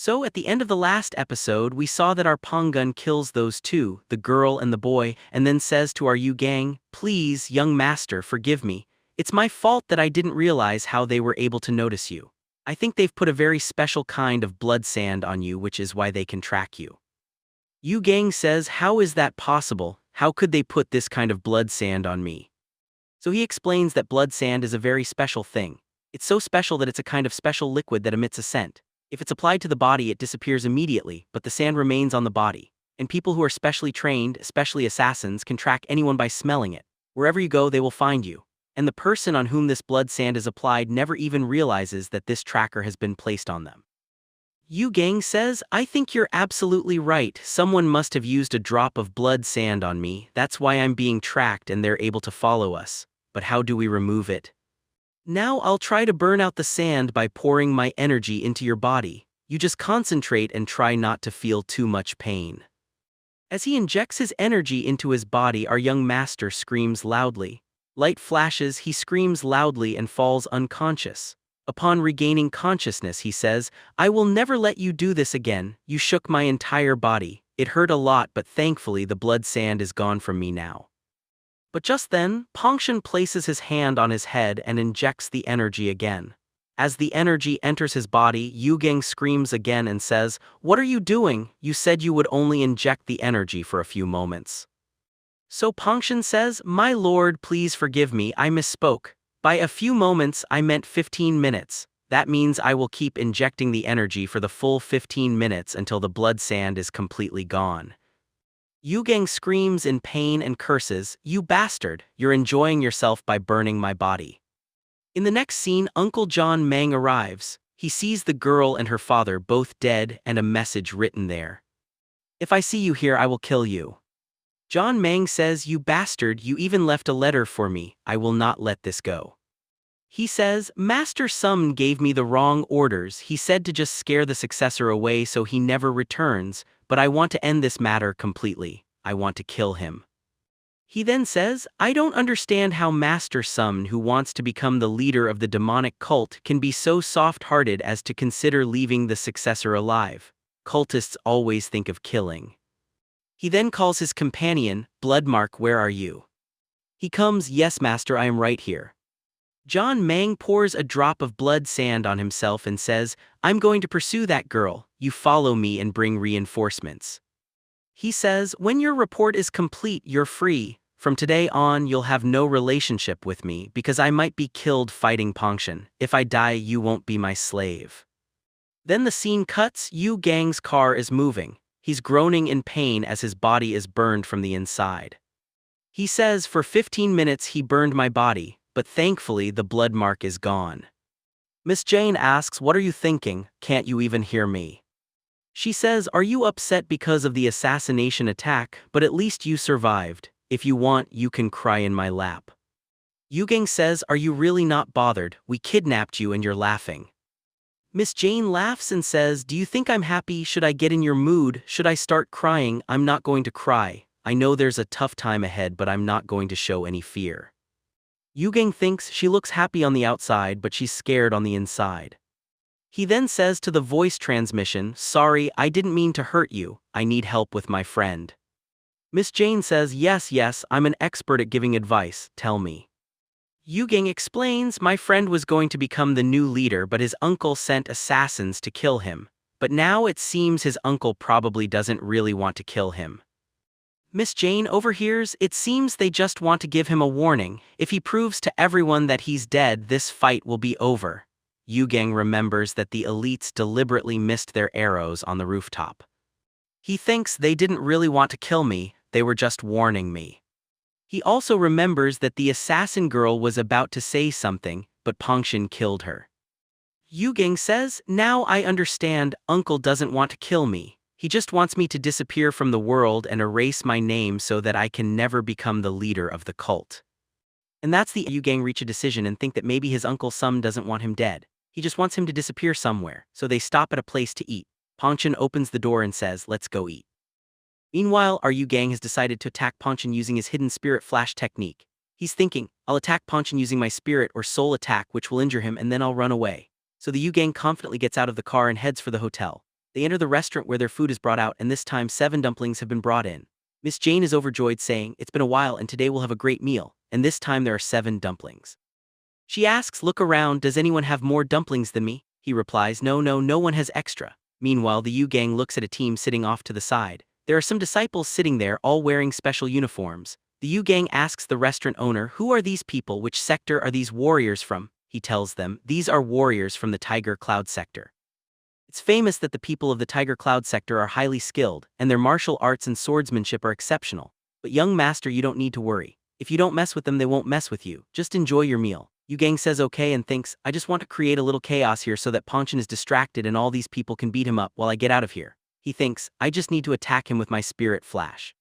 So at the end of the last episode, we saw that our Pongun kills those two, the girl and the boy, and then says to our Yu gang, "Please, young master, forgive me. It's my fault that I didn't realize how they were able to notice you. I think they've put a very special kind of blood sand on you, which is why they can track you." Yu gang says, "How is that possible? How could they put this kind of blood sand on me?" So he explains that blood sand is a very special thing. It's so special that it's a kind of special liquid that emits a scent. If it's applied to the body, it disappears immediately, but the sand remains on the body. And people who are specially trained, especially assassins, can track anyone by smelling it. Wherever you go, they will find you. And the person on whom this blood sand is applied never even realizes that this tracker has been placed on them. Yu gang says, "I think you're absolutely right. Someone must have used a drop of blood sand on me. That's why I'm being tracked and they're able to follow us. But how do we remove it? Now I'll try to burn out the sand by pouring my energy into your body. You just concentrate and try not to feel too much pain." As he injects his energy into his body, our young master screams loudly. Light flashes, he screams loudly and falls unconscious. Upon regaining consciousness, he says, "I will never let you do this again. You shook my entire body. It hurt a lot, but thankfully the blood sand is gone from me now." But just then, Pongshan places his hand on his head and injects the energy again. As the energy enters his body, Yu gang screams again and says, "What are you doing? You said you would only inject the energy for a few moments." So Pongshan says, "My lord, please forgive me, I misspoke. By a few moments, I meant 15 minutes. That means I will keep injecting the energy for the full 15 minutes until the blood sand is completely gone." Yu gang screams in pain and curses, "You bastard, you're enjoying yourself by burning my body." In the next scene, Uncle John Mang arrives. He sees the girl and her father both dead and a message written there. "If I see you here, I will kill you." John Mang says, "You bastard, you even left a letter for me. I will not let this go." He says, "Master Sum gave me the wrong orders. He said to just scare the successor away so he never returns, but I want to end this matter completely. I want to kill him." He then says, "I don't understand how Master Sum, who wants to become the leader of the demonic cult, can be so soft-hearted as to consider leaving the successor alive. Cultists always think of killing." He then calls his companion, "Bloodmark, where are you?" He comes, "Yes, master, I am right here." John Mang pours a drop of blood sand on himself and says, "I'm going to pursue that girl. You follow me and bring reinforcements." He says, "When your report is complete, you're free. From today on, you'll have no relationship with me because I might be killed fighting Pongshan. If I die, you won't be my slave." Then the scene cuts. Yu gang's car is moving. He's groaning in pain as his body is burned from the inside. He says, "For 15 minutes he burned my body, but thankfully the blood mark is gone." Miss Jane asks, "What are you thinking? Can't you even hear me?" She says, "Are you upset because of the assassination attack? But at least you survived. If you want, you can cry in my lap." Yu gang says, "Are you really not bothered? We kidnapped you and you're laughing." Miss Jane laughs and says, "Do you think I'm happy? Should I get in your mood? Should I start crying? I'm not going to cry. I know there's a tough time ahead, but I'm not going to show any fear." Yu gang thinks she looks happy on the outside, but she's scared on the inside. He then says to the voice transmission, "Sorry, I didn't mean to hurt you. I need help with my friend." Miss Jane says, Yes, I'm an expert at giving advice. Tell me." Yu gang explains, "My friend was going to become the new leader, but his uncle sent assassins to kill him. But now it seems his uncle probably doesn't really want to kill him." Miss Jane overhears, "It seems they just want to give him a warning. If he proves to everyone that he's dead, this fight will be over." Yu gang remembers that the elites deliberately missed their arrows on the rooftop. He thinks they didn't really want to kill me, they were just warning me. He also remembers that the assassin girl was about to say something, but Pongshan killed her. Yu gang says, "Now I understand, Uncle doesn't want to kill me. He just wants me to disappear from the world and erase my name so that I can never become the leader of the cult." And that's the Yu gang reach a decision and think that maybe his Uncle Sum doesn't want him dead. He just wants him to disappear somewhere, so they stop at a place to eat. Pongshan opens the door and says, "Let's go eat." Meanwhile, our Yu gang has decided to attack Pongshan using his hidden spirit flash technique. He's thinking, "I'll attack Pongshan using my spirit or soul attack, which will injure him, and then I'll run away." So the Yu gang confidently gets out of the car and heads for the hotel. They enter the restaurant where their food is brought out, and this time 7 dumplings have been brought in. Miss Jane is overjoyed, saying, "It's been a while and today we'll have a great meal," and this time there are 7 dumplings. She asks, "Look around, does anyone have more dumplings than me?" He replies, no one has extra." Meanwhile, the Yu gang looks at a team sitting off to the side. There are some disciples sitting there, all wearing special uniforms. The Yu gang asks the restaurant owner, "Who are these people? Which sector are these warriors from?" He tells them, "These are warriors from the Tiger Cloud sector." It's famous that the people of the Tiger Cloud sector are highly skilled, and their martial arts and swordsmanship are exceptional. But young master, you don't need to worry. If you don't mess with them, they won't mess with you. Just enjoy your meal. Yu gang says okay and thinks, "I just want to create a little chaos here so that Ponchon is distracted and all these people can beat him up while I get out of here." He thinks, "I just need to attack him with my spirit flash.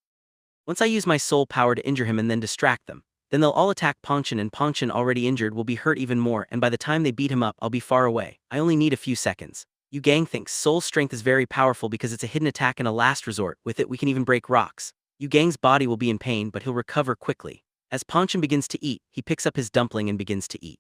Once I use my soul power to injure him and then distract them, then they'll all attack Ponchon, and Ponchon, already injured, will be hurt even more, and by the time they beat him up, I'll be far away. I only need a few seconds." Yu gang thinks soul strength is very powerful because it's a hidden attack and a last resort. With it we can even break rocks. Yu gang's body will be in pain, but he'll recover quickly. As Ponchon begins to eat, he picks up his dumpling and begins to eat.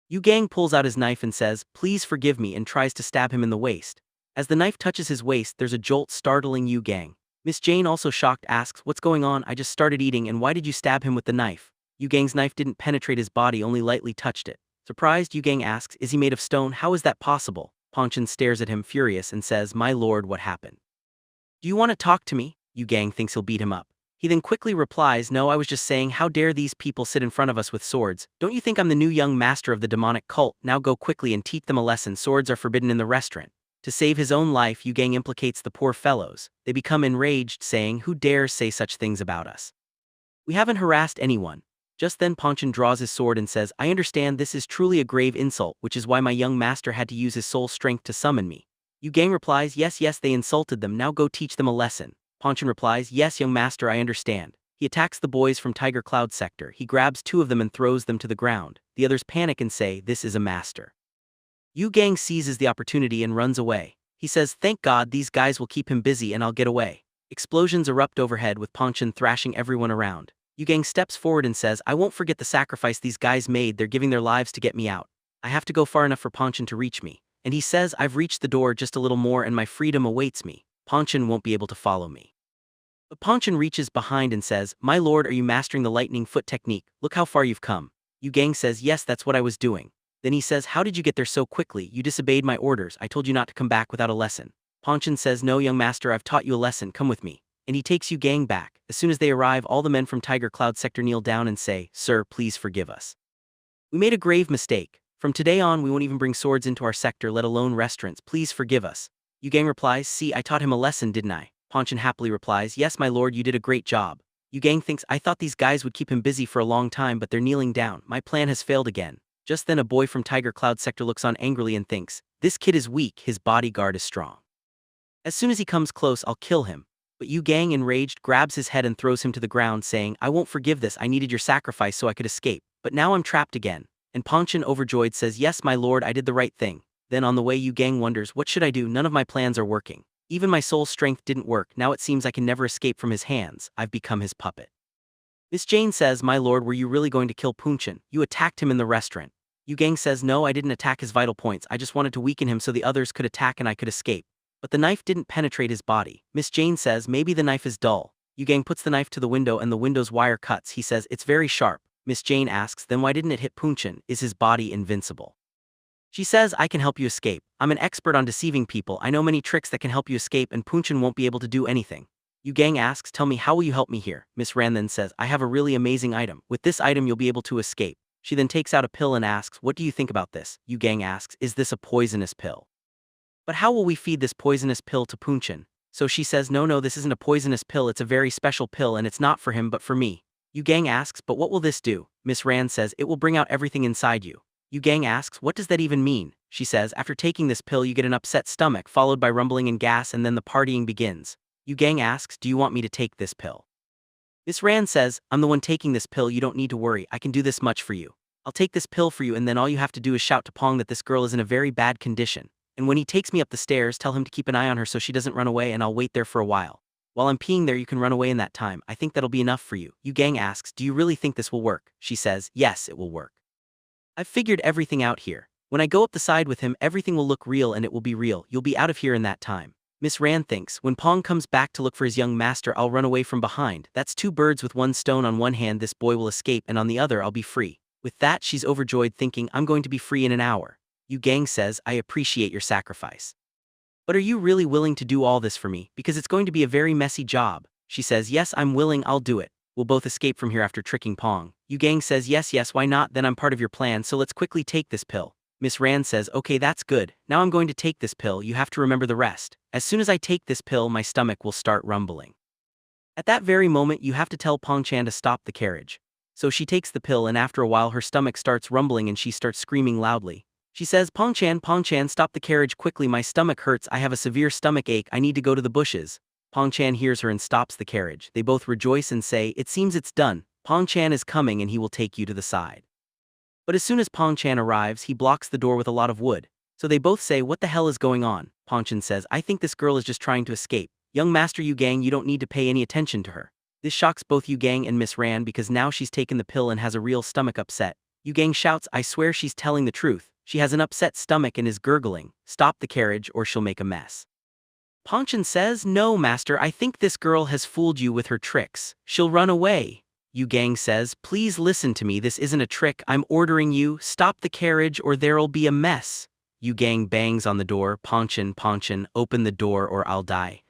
Yu gang pulls out his knife and says, "Please forgive me," and tries to stab him in the waist. As the knife touches his waist, there's a jolt, startling Yu gang. Miss Jane, also shocked, asks, "What's going on? I just started eating, and why did you stab him with the knife?" Yu gang's knife didn't penetrate his body, only lightly touched it. Surprised, Yu gang asks, "Is he made of stone? How is that possible?" Ponchon stares at him furious and says, "My lord, what happened? Do you want to talk to me?" Yu gang thinks he'll beat him up. He then quickly replies, "No, I was just saying, how dare these people sit in front of us with swords? Don't you think I'm the new young master of the demonic cult? Now go quickly and teach them a lesson. Swords are forbidden in the restaurant." To save his own life, Yu gang implicates the poor fellows. They become enraged, saying, "Who dares say such things about us? We haven't harassed anyone." Just then Ponchon draws his sword and says, "I understand this is truly a grave insult, which is why my young master had to use his soul strength to summon me." Yu gang replies, yes, they insulted them, now go teach them a lesson." Ponchon replies, "Yes, young master, I understand." He attacks the boys from Tiger Cloud sector. He grabs 2 of them and throws them to the ground. The others panic and say, "This is a master." Yu gang seizes the opportunity and runs away. He says, "Thank God, these guys will keep him busy and I'll get away." Explosions erupt overhead with Ponchon thrashing everyone around. Yu gang steps forward and says, "I won't forget the sacrifice these guys made. They're giving their lives to get me out. I have to go far enough for Ponchon to reach me." And he says, "I've reached the door, just a little more and my freedom awaits me. Ponchon won't be able to follow me." But Ponchon reaches behind and says, "My lord, are you mastering the lightning foot technique? Look how far you've come." Yu gang says, "Yes, that's what I was doing." Then he says, "How did you get there so quickly? You disobeyed my orders. I told you not to come back without a lesson." Ponchon says, "No, young master, I've taught you a lesson. Come with me." And he takes Yu gang back. As soon as they arrive, all the men from Tiger Cloud sector kneel down and say, "Sir, please forgive us. We made a grave mistake. From today on, we won't even bring swords into our sector, let alone restaurants. Please forgive us." Yu gang replies, "See, I taught him a lesson, didn't I?" Ponchon happily replies, "Yes, my lord, you did a great job." Yu gang thinks, "I thought these guys would keep him busy for a long time, but they're kneeling down. My plan has failed again." Just then a boy from Tiger Cloud sector looks on angrily and thinks, "This kid is weak, his bodyguard is strong. As soon as he comes close, I'll kill him." But Yu gang, enraged, grabs his head and throws him to the ground, saying, "I won't forgive this. I needed your sacrifice so I could escape. But now I'm trapped again." And Ponchon, overjoyed, says, "Yes, my lord, I did the right thing." Then on the way, Yu gang wonders, "What should I do? None of my plans are working. Even my soul strength didn't work. Now it seems I can never escape from his hands. I've become his puppet." Miss Jane says, "My lord, were you really going to kill Ponchon? You attacked him in the restaurant." Yu gang says, "No, I didn't attack his vital points. I just wanted to weaken him so the others could attack and I could escape. But the knife didn't penetrate his body." Miss Jane says, "Maybe the knife is dull." Yu gang puts the knife to the window and the window's wire cuts. He says, "It's very sharp." Miss Jane asks, "Then why didn't it hit Ponchon? Is his body invincible?" She says, "I can help you escape. I'm an expert on deceiving people. I know many tricks that can help you escape, and Ponchon won't be able to do anything." Yu gang asks, "Tell me, how will you help me here?" Miss Ran then says, "I have a really amazing item. With this item you'll be able to escape." She then takes out a pill and asks, "What do you think about this?" Yu gang asks, "Is this a poisonous pill? But how will we feed this poisonous pill to Ponchon?" So she says, No, this isn't a poisonous pill, it's a very special pill and it's not for him but for me." Yu gang asks, "But what will this do?" Miss Ran says, "It will bring out everything inside you." Yu gang asks, "What does that even mean?" She says, "After taking this pill you get an upset stomach followed by rumbling and gas and then the partying begins." Yu gang asks, "Do you want me to take this pill?" Miss Ran says, "I'm the one taking this pill, you don't need to worry, I can do this much for you. I'll take this pill for you and then all you have to do is shout to Pong that this girl is in a very bad condition. And when he takes me up the stairs, tell him to keep an eye on her so she doesn't run away and I'll wait there for a while. While I'm peeing there you can run away in that time. I think that'll be enough for you." Yu gang asks, "Do you really think this will work?" She says, "Yes, it will work. I've figured everything out here. When I go up the side with him, everything will look real and it will be real. You'll be out of here in that time. Miss Ran thinks, when Pong comes back to look for his young master, I'll run away from behind. That's two birds with one stone. On one hand, this boy will escape, and on the other, I'll be free. With that, she's overjoyed, thinking, I'm going to be free in an hour. Yu Gang says, I appreciate your sacrifice. But are you really willing to do all this for me? Because it's going to be a very messy job. She says, yes, I'm willing, I'll do it. We'll both escape from here after tricking Pong. Yu Gang says, yes, why not? Then I'm part of your plan, so let's quickly take this pill. Miss Ran says, okay, that's good. Now I'm going to take this pill, you have to remember the rest. As soon as I take this pill, my stomach will start rumbling. At that very moment, you have to tell Pong-chan to stop the carriage. So she takes the pill, and after a while her stomach starts rumbling and she starts screaming loudly. She says, Pong-chan, stop the carriage quickly, my stomach hurts, I have a severe stomach ache, I need to go to the bushes. Pong-chan hears her and stops the carriage. They both rejoice and say, it seems it's done. Pong-chan is coming and he will take you to the side. But as soon as Pong-chan arrives, he blocks the door with a lot of wood. So they both say, what the hell is going on? Pong-chan says, I think this girl is just trying to escape. Young Master Yu Gang, you don't need to pay any attention to her. This shocks both Yu Gang and Miss Ran because now she's taken the pill and has a real stomach upset. Yu Gang shouts, I swear she's telling the truth. She has an upset stomach and is gurgling. Stop the carriage or she'll make a mess. Pong-chan says, no, Master, I think this girl has fooled you with her tricks. She'll run away. Yu Gang says, please listen to me, this isn't a trick, I'm ordering you, stop the carriage or there'll be a mess. Yu Gang bangs on the door, Pong-chan, open the door or I'll die.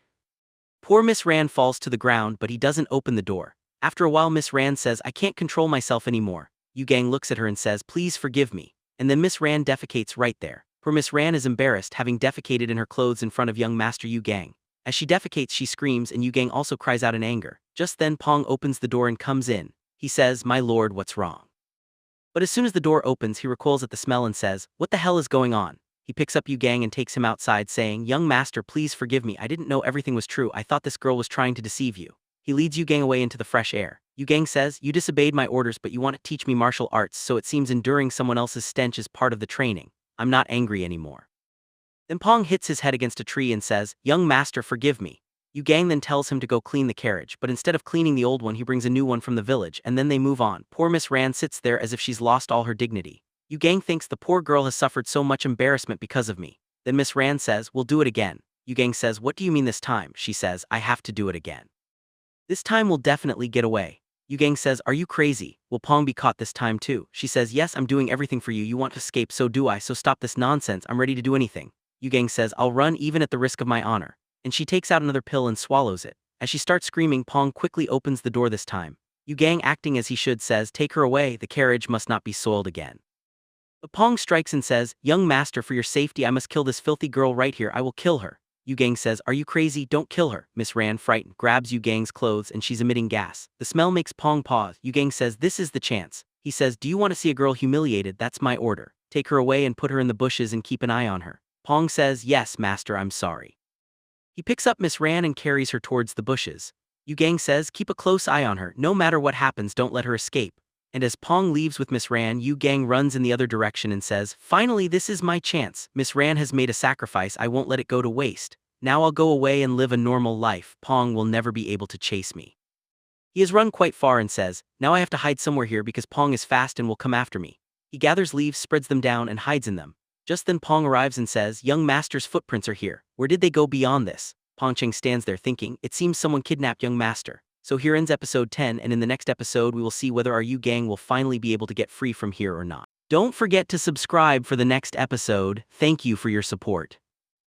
Poor Miss Ran falls to the ground, but he doesn't open the door. After a while Miss Ran says, I can't control myself anymore. Yu Gang looks at her and says, please forgive me. And then Miss Ran defecates right there. Poor Miss Ran is embarrassed, having defecated in her clothes in front of young Master Yu Gang. As she defecates, she screams and Yu Gang also cries out in anger. Just then Pong opens the door and comes in. He says, my lord, what's wrong? But as soon as the door opens, he recoils at the smell and says, what the hell is going on? He picks up Yu Gang and takes him outside, saying, young master, please forgive me, I didn't know everything was true, I thought this girl was trying to deceive you. He leads Yu Gang away into the fresh air. Yu Gang says, you disobeyed my orders, but you want to teach me martial arts, so it seems enduring someone else's stench is part of the training. I'm not angry anymore. Then Pong hits his head against a tree and says, young master, forgive me. Yu Gang then tells him to go clean the carriage, but instead of cleaning the old one, he brings a new one from the village, and then they move on. Poor Miss Ran sits there as if she's lost all her dignity. Yu Gang thinks the poor girl has suffered so much embarrassment because of me. Then Miss Ran says, we'll do it again. Yu Gang says, what do you mean this time? She says, I have to do it again. This time we'll definitely get away. Yu Gang says, are you crazy? Will Pong be caught this time too? She says, yes, I'm doing everything for you. You want to escape, so do I, so stop this nonsense. I'm ready to do anything. Yu Gang says, I'll run even at the risk of my honor. And she takes out another pill and swallows it. As she starts screaming, Pong quickly opens the door this time. Yu Gang, acting as he should, says, take her away, the carriage must not be soiled again. But Pong strikes and says, young master, for your safety I must kill this filthy girl right here, I will kill her. Yu Gang says, are you crazy? Don't kill her. Miss Ran, frightened, grabs Yu Gang's clothes and she's emitting gas. The smell makes Pong pause. Yu Gang says, this is the chance. He says, do you want to see a girl humiliated? That's my order. Take her away and put her in the bushes and keep an eye on her. Pong says, yes, master, I'm sorry. He picks up Miss Ran and carries her towards the bushes. Yu Gang says, keep a close eye on her, no matter what happens, don't let her escape. And as Pong leaves with Miss Ran, Yu Gang runs in the other direction and says, finally, this is my chance. Miss Ran has made a sacrifice, I won't let it go to waste. Now I'll go away and live a normal life. Pong will never be able to chase me. He has run quite far and says, now I have to hide somewhere here because Pong is fast and will come after me. He gathers leaves, spreads them down, and hides in them. Just then Pong arrives and says, young master's footprints are here. Where did they go beyond this? Pong-cheng stands there thinking, it seems someone kidnapped young master. So here ends episode 10, and in the next episode we will see whether our Yu Gang will finally be able to get free from here or not. Don't forget to subscribe for the next episode. Thank you for your support.